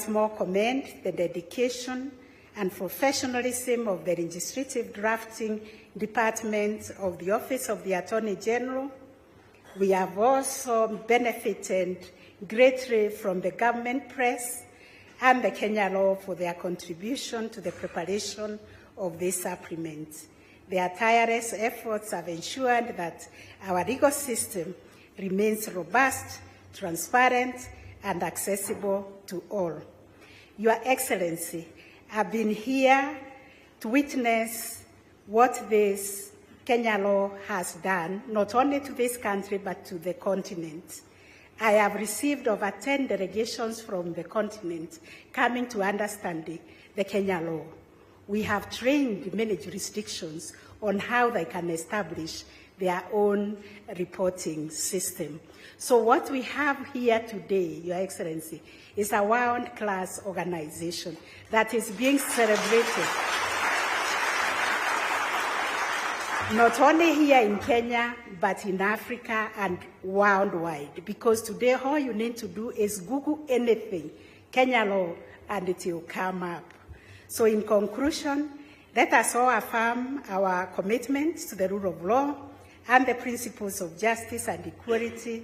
once more commend the dedication and professionalism of the legislative drafting department of the Office of the Attorney General. We have also benefited greatly from the government press and the Kenya law for their contribution to the preparation of this supplement. Their tireless efforts have ensured that our legal system remains robust, transparent, and accessible to all. Your Excellency, I've been here to witness what this Kenya law has done, not only to this country, but to the continent. I have received over 10 delegations from the continent coming to understand the Kenya law. We have trained many jurisdictions on how they can establish their own reporting system. So what we have here today, Your Excellency, is a world-class organization that is being celebrated not only here in Kenya, but in Africa and worldwide. Because today all you need to do is Google anything, Kenya law, and it will come up. So in conclusion, let us all affirm our commitment to the rule of law and the principles of justice and equality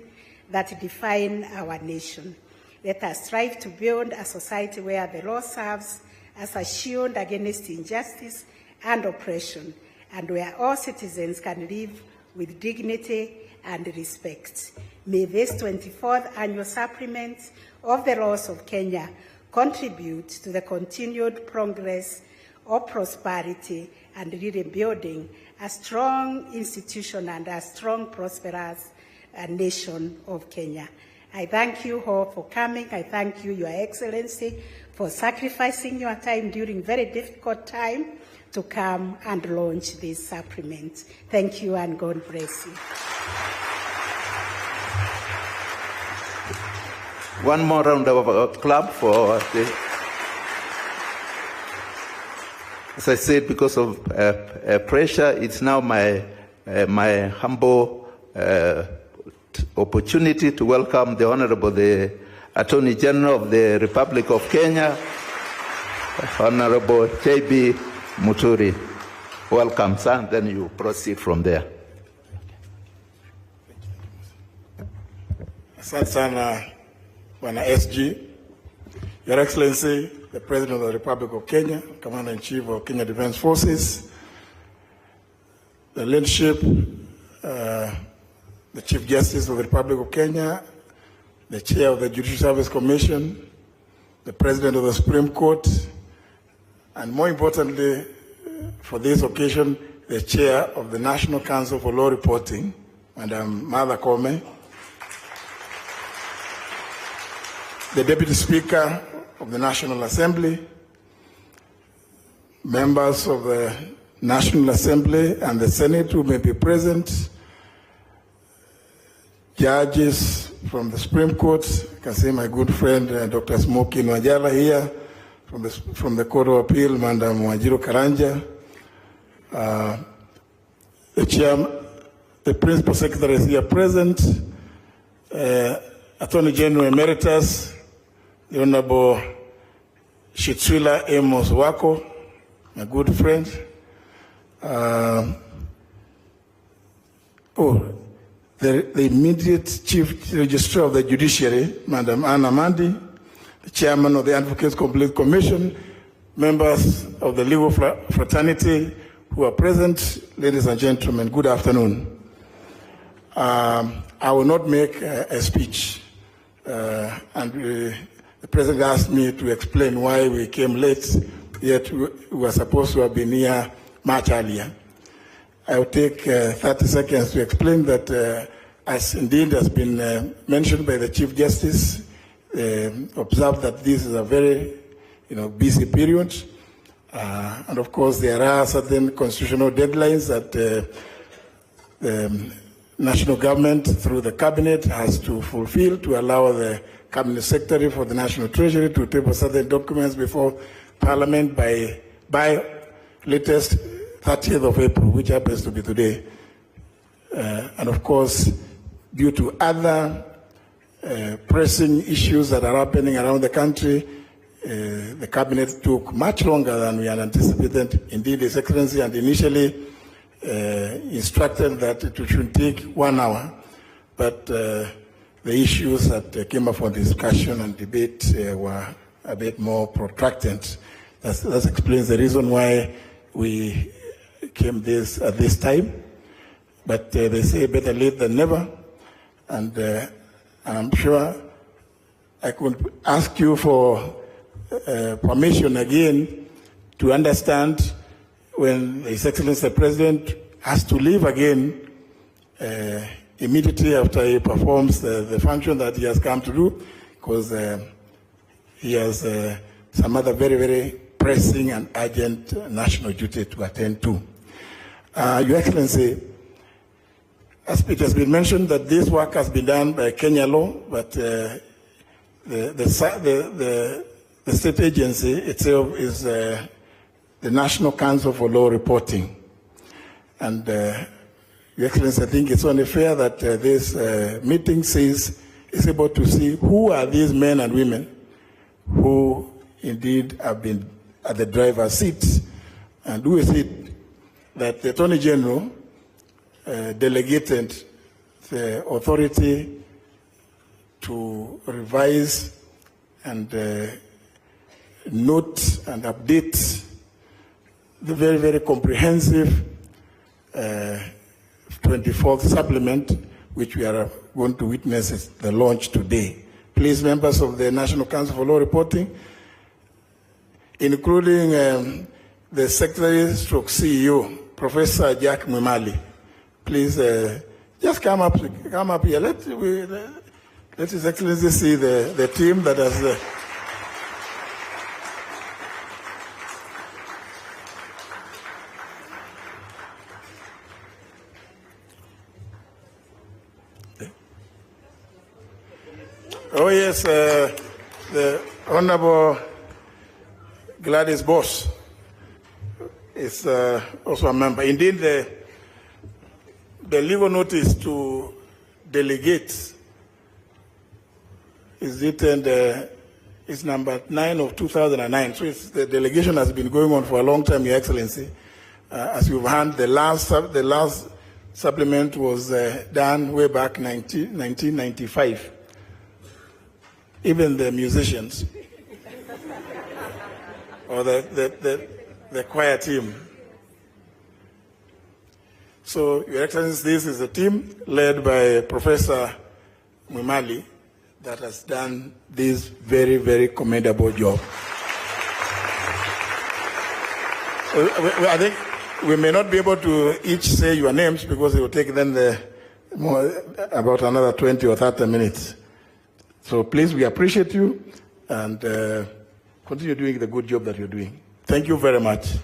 that define our nation. Let us strive to build a society where the law serves as a shield against injustice and oppression, and where all citizens can live with dignity and respect. May this 24th annual supplement of the laws of Kenya contribute to the continued progress of prosperity and really building a strong institution and a strong, prosperous nation of Kenya. I thank you all for coming. I thank you, Your Excellency, for sacrificing your time during very difficult time to come and launch this supplement. Thank you and God bless you. One more round of applause for the, as I said, because of pressure, it's now my humble opportunity to welcome the Honorable the Attorney General of the Republic of Kenya, Honorable J.B. Muturi. Welcome, sir, and then you proceed from there. Asante sana, Bwana SG. Your Excellency, the President of the Republic of Kenya, Commander-in-Chief of Kenya Defense Forces, the leadership, the Chief Justice of the Republic of Kenya, the Chair of the Judicial Service Commission, the President of the Supreme Court, and more importantly, for this occasion, the Chair of the National Council for Law Reporting, Madam Martha Koome, the Deputy Speaker of the National Assembly, members of the National Assembly and the Senate who may be present, judges from the Supreme Court. I can see my good friend Dr. Smoky Nwajala here, from the Court of Appeal, Madam Wajiro Karanja, the Chairman, the Principal Secretary is here present, Attorney General Emeritus, the Honorable Shitswila Amos Wako, my good friend. The immediate Chief Registrar of the Judiciary, Madam Anna Mandi, the Chairman of the Advocates Complete Commission, members of the legal fraternity who are present, ladies and gentlemen, good afternoon. I will not make a speech, and the President asked me to explain why we came late, yet we were supposed to have been here much earlier. I will take 30 seconds to explain that, as indeed has been mentioned by the Chief Justice, observe that this is a very busy period. And of course, there are certain constitutional deadlines that the national government, through the cabinet, has to fulfill to allow the cabinet secretary for the National Treasury to table certain documents before Parliament by latest 30th of April, which happens to be today. And of course, due to other pressing issues that are happening around the country, the cabinet took much longer than we had anticipated. Indeed, His Excellency had initially instructed that it should take 1 hour, but the issues that came up for discussion and debate were a bit more protracted. That explains the reason why we came at this time. But they say better late than never, and I'm sure I could ask you for permission again to understand when His Excellency the President has to leave again immediately after he performs the function that he has come to do, because he has some other very, very pressing and urgent national duty to attend to. Your Excellency, as it has been mentioned that this work has been done by Kenya law, but the state agency itself is the National Council for Law Reporting. And Your Excellency, I think it's only fair that this meeting is able to see who are these men and women who indeed have been at the driver's seat, and who is it that the Attorney General delegated the authority to revise and note and update the very, very comprehensive 24th supplement, which we are going to witness the launch today. Please, members of the National Council for Law Reporting, including the Secretary/CEO, Professor Jack Mwimali, please just come up here. Let His Excellency see the team that has. Oh yes, the Honorable Gladys Boss is also a member. Indeed, the legal notice to delegate is written, is number 9 of 2009. So the delegation has been going on for a long time, Your Excellency. As you've heard, the last supplement was done way back 1995. Even the musicians or the choir team. So, Your Excellency, this is a team led by Professor Mwimali that has done this very, very commendable job. I think we may not be able to each say your names because it will take them about another 20 or 30 minutes. So please, we appreciate you and continue doing the good job that you're doing. Thank you very much.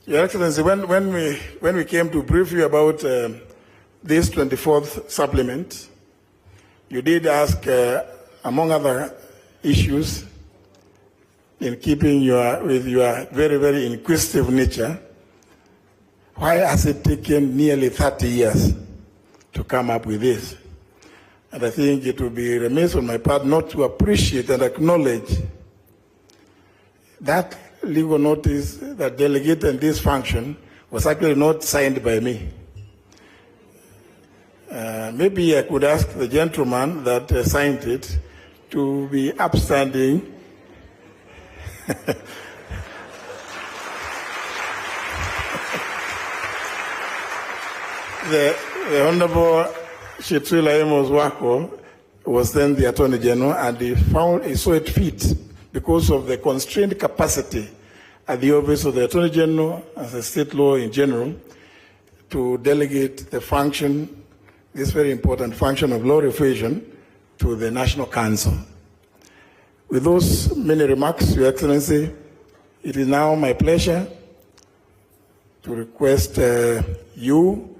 Your Excellency, when we came to brief you about this 24th supplement, you did ask, among other issues, in keeping with your very, very inquisitive nature, why has it taken nearly 30 years to come up with this? And I think it would be remiss on my part not to appreciate and acknowledge that legal notice that delegated this function was actually not signed by me. Maybe I could ask the gentleman that signed it to be upstanding. The Honorable Shitwila Amos Wako was then the Attorney General, and he saw it fit because of the constrained capacity at the office of the Attorney General as a state law in general to delegate the function, this very important function of law revision, to the National Council. With those many remarks, Your Excellency, it is now my pleasure to request you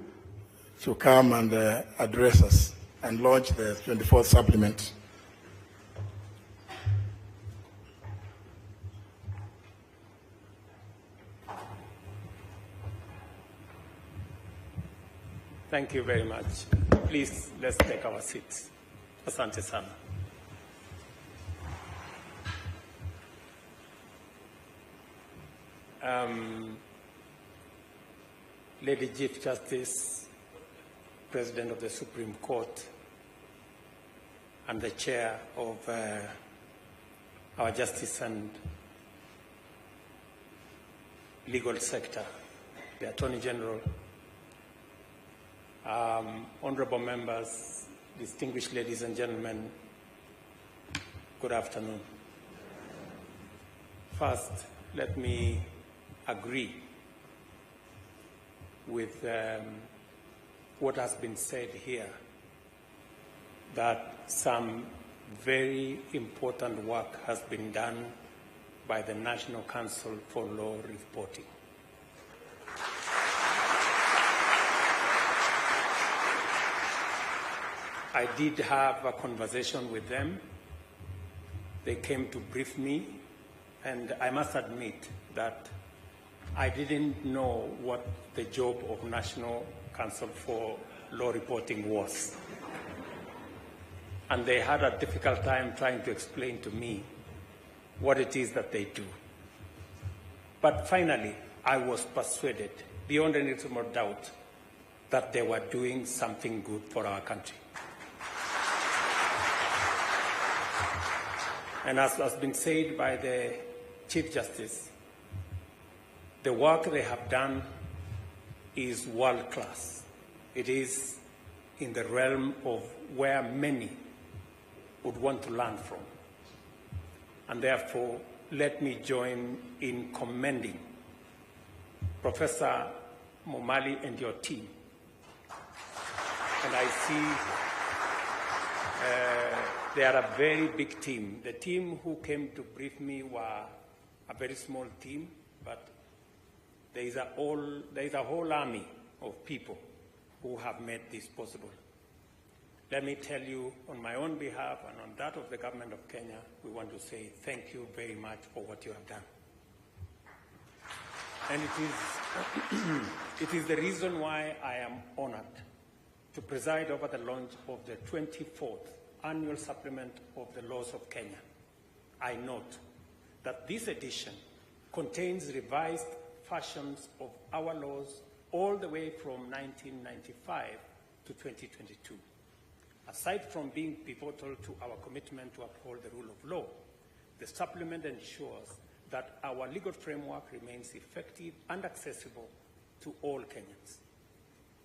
to come and address us and launch the 24th supplement. Thank you very much. Please, let's take our seats. Asante sana. Lady Chief Justice, President of the Supreme Court, and the Chair of our Justice and Legal Sector, the Attorney General, honorable members, distinguished ladies and gentlemen, good afternoon. First, let me agree with what has been said here, that some very important work has been done by the National Council for Law Reporting. I did have a conversation with them. They came to brief me, and I must admit that I didn't know what the job of National Council for Law Reporting was. And they had a difficult time trying to explain to me what it is that they do. But finally, I was persuaded, beyond any reasonable doubt, that they were doing something good for our country. And as has been said by the Chief Justice, the work they have done is world-class. It is in the realm of where many would want to learn from. And therefore, let me join in commending Professor Momali and your team. And I see they are a very big team. The team who came to brief me were a very small team, but there is a whole army of people who have made this possible. Let me tell you, on my own behalf and on that of the government of Kenya, we want to say thank you very much for what you have done. And it is the reason why I am honored to preside over the launch of the 24th annual supplement of the laws of Kenya. I note that this edition contains revised versions of our laws all the way from 1995 to 2022. Aside from being pivotal to our commitment to uphold the rule of law, the supplement ensures that our legal framework remains effective and accessible to all Kenyans.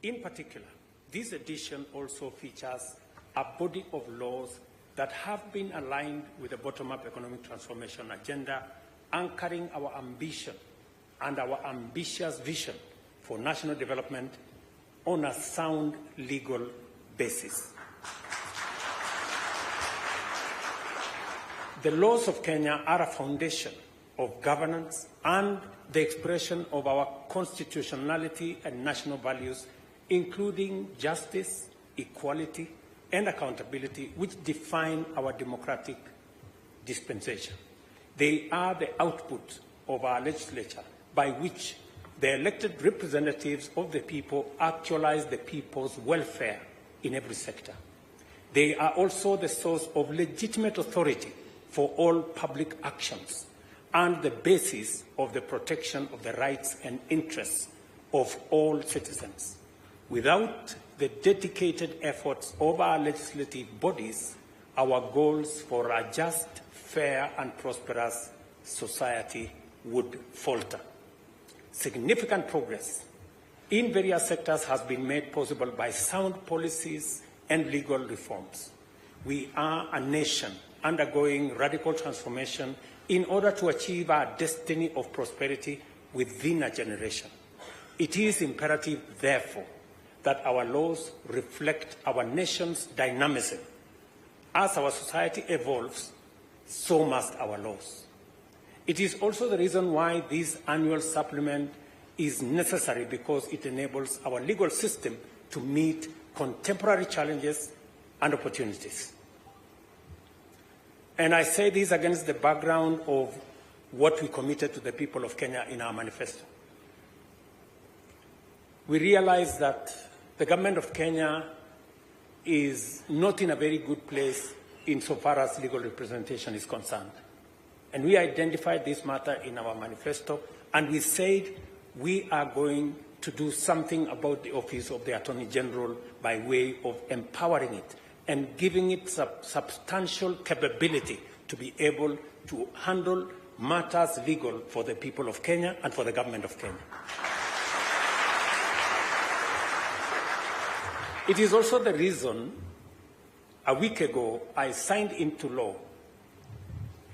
In particular, this edition also features a body of laws that have been aligned with the bottom-up economic transformation agenda, anchoring our ambition and our ambitious vision for national development on a sound legal basis. The laws of Kenya are a foundation of governance and the expression of our constitutionality and national values, including justice, equality, and accountability, which define our democratic dispensation. They are the output of our legislature, by which the elected representatives of the people actualize the people's welfare in every sector. They are also the source of legitimate authority for all public actions and the basis of the protection of the rights and interests of all citizens. Without the dedicated efforts of our legislative bodies, our goals for a just, fair, and prosperous society would falter. Significant progress in various sectors has been made possible by sound policies and legal reforms. We are a nation undergoing radical transformation in order to achieve our destiny of prosperity within a generation. It is imperative, therefore, that our laws reflect our nation's dynamism. As our society evolves, so must our laws. It is also the reason why this annual supplement is necessary, because it enables our legal system to meet contemporary challenges and opportunities. And I say this against the background of what we committed to the people of Kenya in our manifesto. We realize that the government of Kenya is not in a very good place insofar as legal representation is concerned. And we identified this matter in our manifesto, and we said we are going to do something about the Office of the Attorney General by way of empowering it and giving it substantial capability to be able to handle matters legal for the people of Kenya and for the government of Kenya. It is also the reason a week ago I signed into law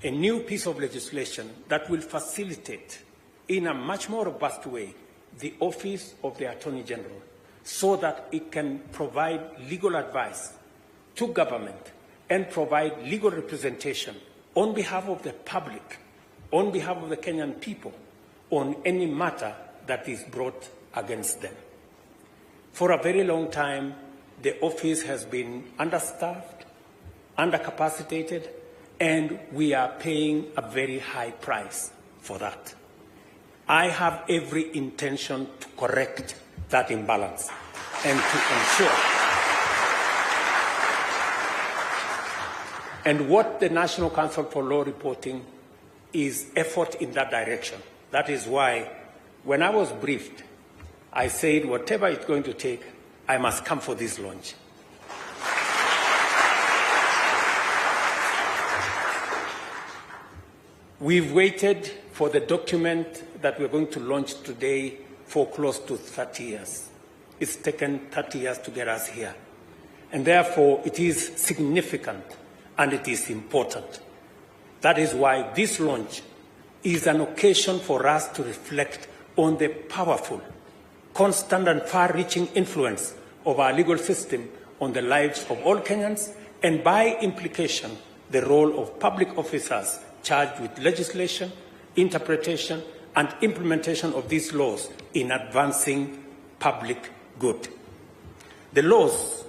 a new piece of legislation that will facilitate in a much more robust way the Office of the Attorney General so that it can provide legal advice to government and provide legal representation on behalf of the public, on behalf of the Kenyan people, on any matter that is brought against them. For a very long time, the office has been understaffed, undercapacitated, and we are paying a very high price for that. I have every intention to correct that imbalance and to ensure. And what the National Council for Law Reporting is effort in that direction. That is why when I was briefed, I said whatever it's going to take, I must come for this launch. We've waited for the document that we're going to launch today for close to 30 years. It's taken 30 years to get us here. And therefore, it is significant and it is important. That is why this launch is an occasion for us to reflect on the powerful, constant and far-reaching influence of our legal system on the lives of all Kenyans, and by implication, the role of public officers charged with legislation, interpretation, and implementation of these laws in advancing public good. The laws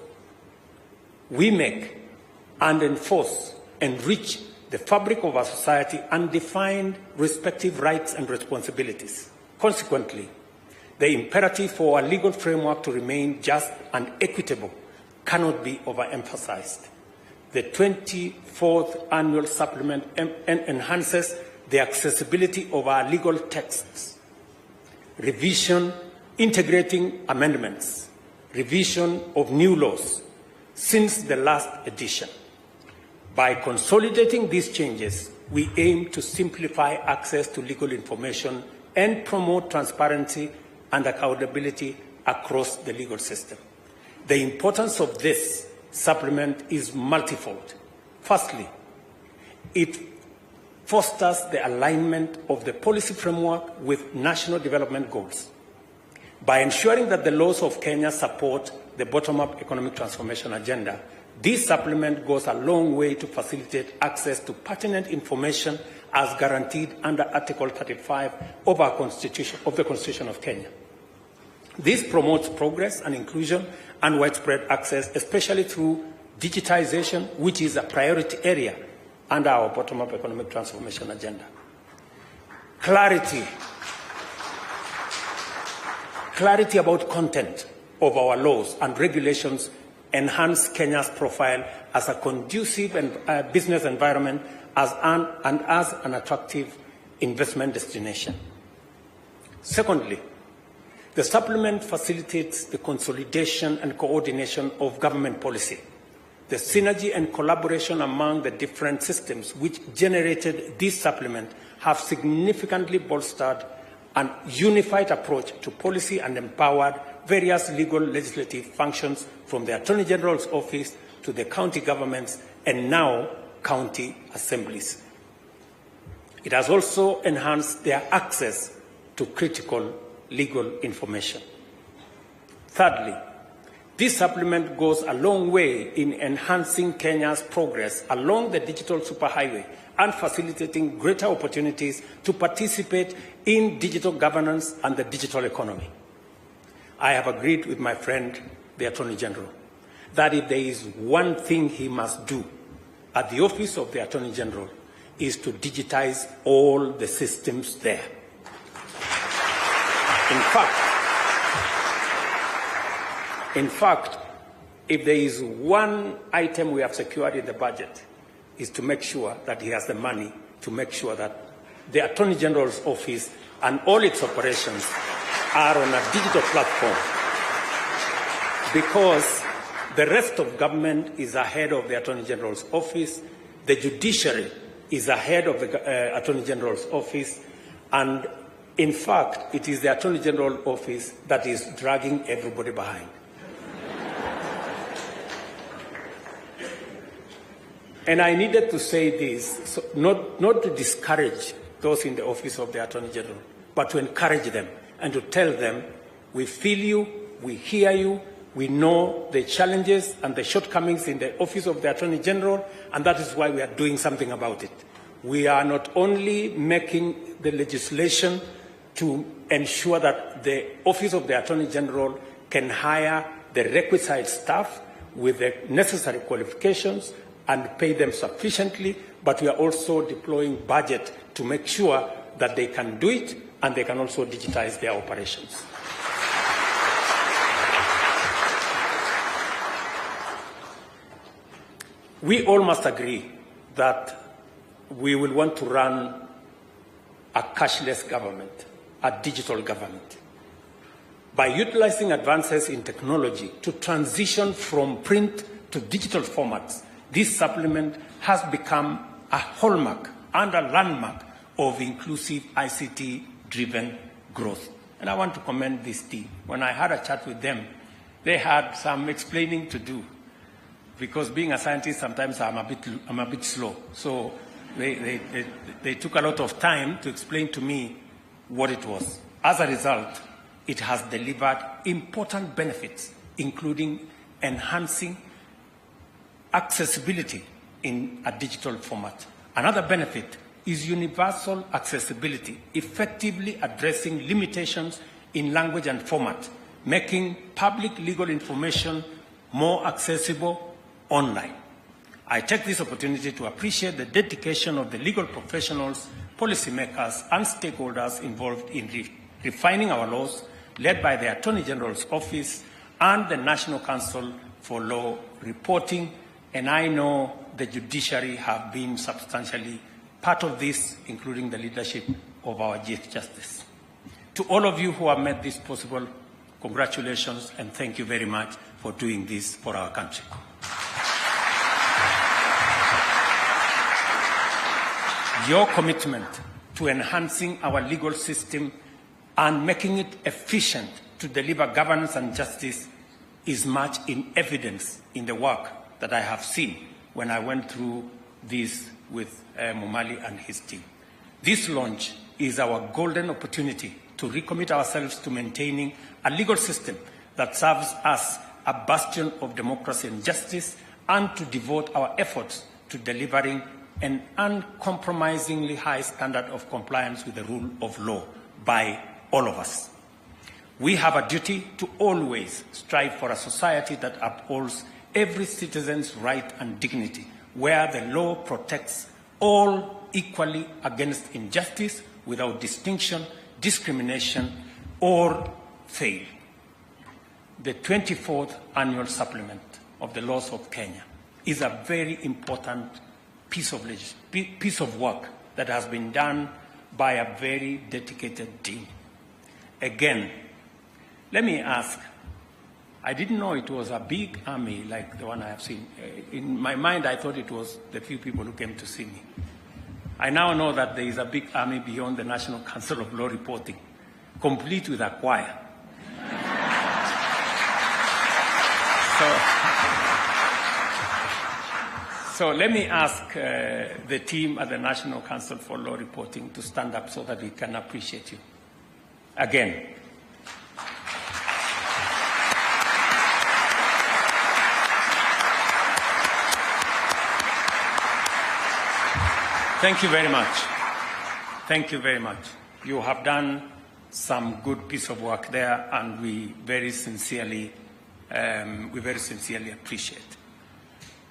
we make and enforce enrich the fabric of our society and define respective rights and responsibilities. Consequently, the imperative for our legal framework to remain just and equitable cannot be overemphasized. The 24th annual supplement enhances the accessibility of our legal texts, revision, integrating amendments, revision of new laws since the last edition. By consolidating these changes, we aim to simplify access to legal information and promote transparency and accountability across the legal system. The importance of this supplement is multifold. Firstly, it fosters the alignment of the policy framework with national development goals. By ensuring that the laws of Kenya support the bottom-up economic transformation agenda, this supplement goes a long way to facilitate access to pertinent information as guaranteed under Article 35 of our Constitution, of the Constitution of Kenya. This promotes progress and inclusion and widespread access, especially through digitization, which is a priority area under our bottom-up economic transformation agenda. Clarity about content of our laws and regulations enhance Kenya's profile as a conducive and business environment as an attractive investment destination. Secondly, the supplement facilitates the consolidation and coordination of government policy. The synergy and collaboration among the different systems which generated this supplement have significantly bolstered an unified approach to policy and empowered various legal legislative functions from the Attorney General's office to the county governments and now county assemblies. It has also enhanced their access to critical legal information. Thirdly, this supplement goes a long way in enhancing Kenya's progress along the digital superhighway and facilitating greater opportunities to participate in digital governance and the digital economy. I have agreed with my friend, the Attorney General, that if there is one thing he must do at the Office of the Attorney General is to digitize all the systems there. In fact, if there is one item we have secured in the budget, is to make sure that he has the money to make sure that the Attorney General's office and all its operations are on a digital platform. Because the rest of government is ahead of the Attorney General's office, the judiciary is ahead of the Attorney General's office, and in fact, it is the Attorney General's office that is dragging everybody behind. And I needed to say this, so not to discourage those in the office of the Attorney General, but to encourage them and to tell them, we feel you, we hear you, we know the challenges and the shortcomings in the office of the Attorney General, and that is why we are doing something about it. We are not only making the legislation to ensure that the office of the Attorney General can hire the requisite staff with the necessary qualifications and pay them sufficiently, but we are also deploying budget to make sure that they can do it and they can also digitize their operations. We all must agree that we will want to run a cashless government, a digital government. By utilizing advances in technology to transition from print to digital formats, this supplement has become a hallmark and a landmark of inclusive ICT-driven growth. And I want to commend this team. When I had a chat with them, they had some explaining to do, because being a scientist, sometimes I'm a bit slow. So they took a lot of time to explain to me what it was. As a result, it has delivered important benefits, including enhancing accessibility in a digital format. Another benefit is universal accessibility, effectively addressing limitations in language and format, making public legal information more accessible online. I take this opportunity to appreciate the dedication of the legal professionals, policymakers, and stakeholders involved in refining our laws, led by the Attorney General's Office and the National Council for Law Reporting. And I know the judiciary have been substantially part of this, including the leadership of our Chief Justice. To all of you who have made this possible, congratulations and thank you very much for doing this for our country. Your commitment to enhancing our legal system and making it efficient to deliver governance and justice is much in evidence in the work that I have seen when I went through this with Mumali and his team. This launch is our golden opportunity to recommit ourselves to maintaining a legal system that serves as a bastion of democracy and justice, and to devote our efforts to delivering an uncompromisingly high standard of compliance with the rule of law by all of us. We have a duty to always strive for a society that upholds every citizen's right and dignity, where the law protects all equally against injustice without distinction, discrimination, or fail. The 24th annual supplement of the laws of Kenya is a very important piece of work that has been done by a very dedicated team. Again, let me ask, I didn't know it was a big army like the one I have seen. In my mind, I thought it was the few people who came to see me. I now know that there is a big army beyond the National Council of Law Reporting, complete with a choir. So let me ask the team at the National Council for Law Reporting to stand up so that we can appreciate you. Again. Thank you very much. Thank you very much. You have done some good piece of work there, and we very sincerely appreciate.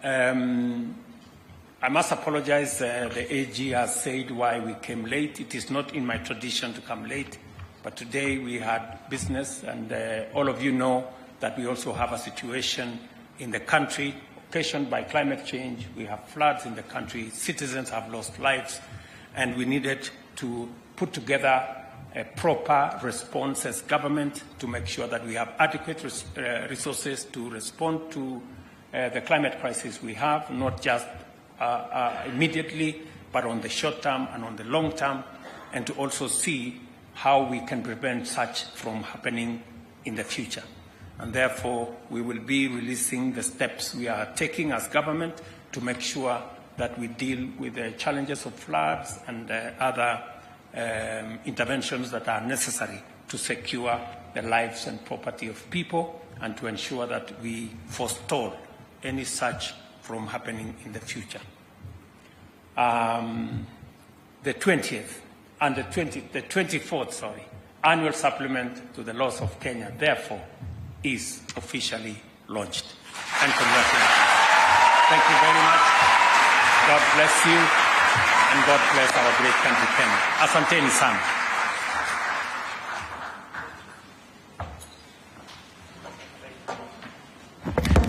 I must apologize. The AG has said why we came late. It is not in my tradition to come late, but today we had business, and all of you know that we also have a situation in the country occasioned by climate change. We have floods in the country, citizens have lost lives, and we needed to put together a proper response as government to make sure that we have adequate resources to respond to the climate crisis we have, not just immediately, but on the short term and on the long term, and to also see how we can prevent such from happening in the future. And therefore, we will be releasing the steps we are taking as government to make sure that we deal with the challenges of floods and other interventions that are necessary to secure the lives and property of people and to ensure that we forestall any such from happening in the future. The 20th and the 24th, annual supplement to the laws of Kenya, therefore, is officially launched. And congratulations. Thank you very much. God bless you, and God bless our great country, Kenya. Asanteni sana.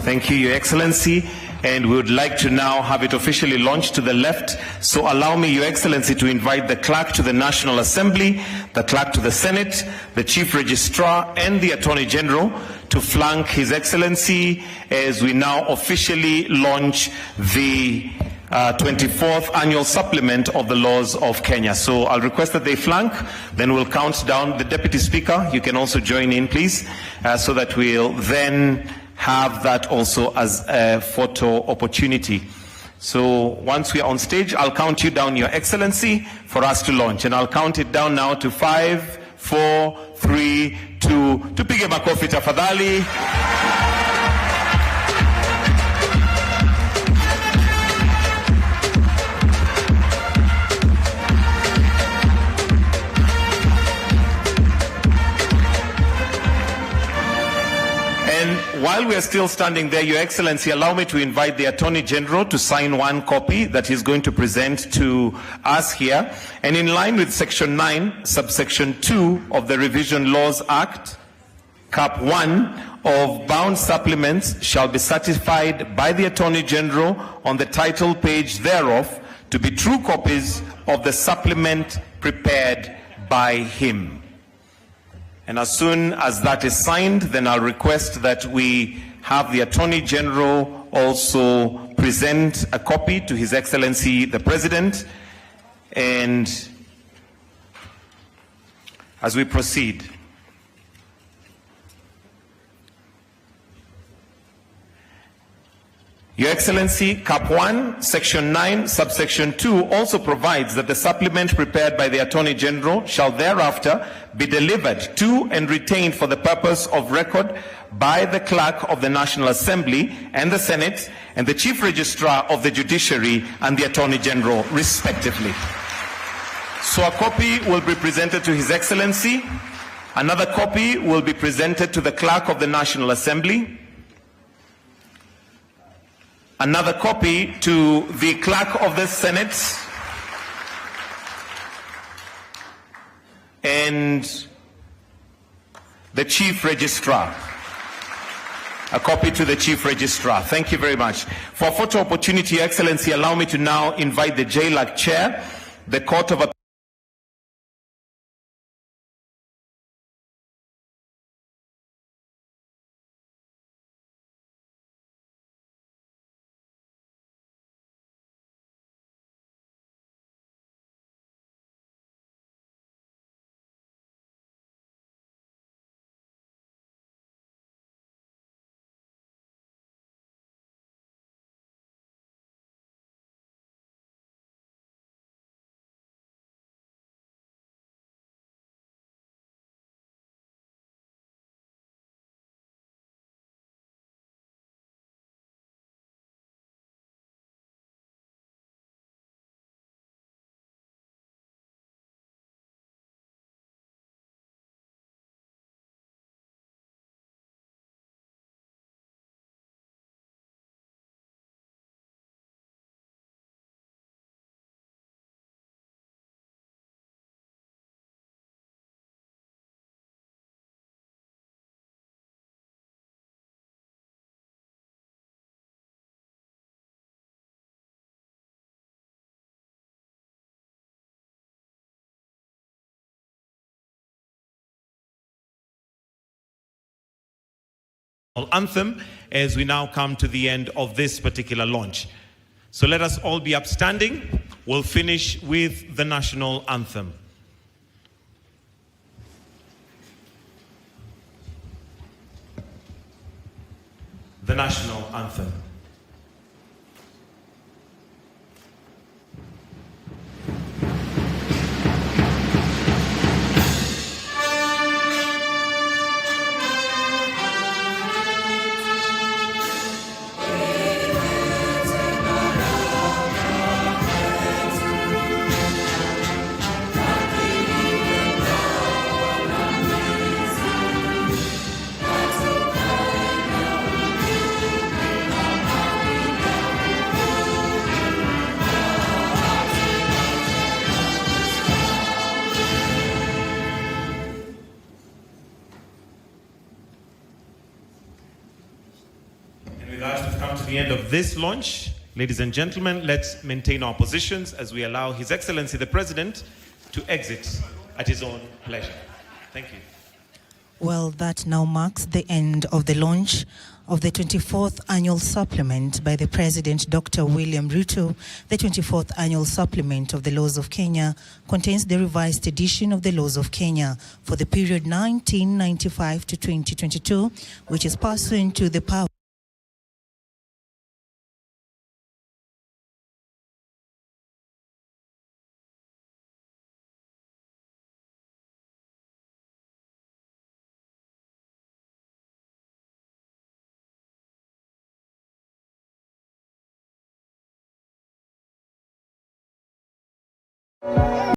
Thank you, Your Excellency. And we would like to now have it officially launched to the left. So allow me, Your Excellency, to invite the clerk to the National Assembly, the clerk to the Senate, the Chief Registrar, and the Attorney General to flank His Excellency as we now officially launch the 24th annual supplement of the laws of Kenya. So I'll request that they flank, then we'll count down. The Deputy Speaker, you can also join in, please, so that we'll then have that also as a photo opportunity. So once we are on stage, I'll count you down, Your Excellency, for us to launch. And I'll count it down now to 5, 4, 3, 2. Tupige makofi tafadhali. While we are still standing there, Your Excellency, allow me to invite the Attorney General to sign one copy that he's going to present to us here. And in line with Section 9, Subsection 2 of the Revision Laws Act, Cap 1 of bound supplements shall be certified by the Attorney General on the title page thereof to be true copies of the supplement prepared by him. And as soon as that is signed, then I'll request that we have the Attorney General also present a copy to His Excellency the President. And as we proceed, Your Excellency, Cap 1, Section 9, Subsection 2 also provides that the supplement prepared by the Attorney General shall thereafter be delivered to and retained for the purpose of record by the Clerk of the National Assembly and the Senate and the Chief Registrar of the Judiciary and the Attorney General, respectively. So a copy will be presented to His Excellency. Another copy will be presented to the Clerk of the National Assembly. Another copy to the Clerk of the Senate, and the Chief Registrar. A copy to the Chief Registrar. Thank you very much. For photo opportunity, Your Excellency, allow me to now invite the JLAC Chair, the Court of anthem as we now come to the end of this particular launch. So let us all be upstanding. We'll finish with the national anthem. The national anthem. With that, we've come to the end of this launch. Ladies and gentlemen, let's maintain our positions as we allow His Excellency the President to exit at his own pleasure. Thank you. Well, that now marks the end of the launch of the 24th annual supplement by the President, Dr. William Ruto. The 24th annual supplement of the laws of Kenya contains the revised edition of the laws of Kenya for the period 1995 to 2022, which is pursuant to the power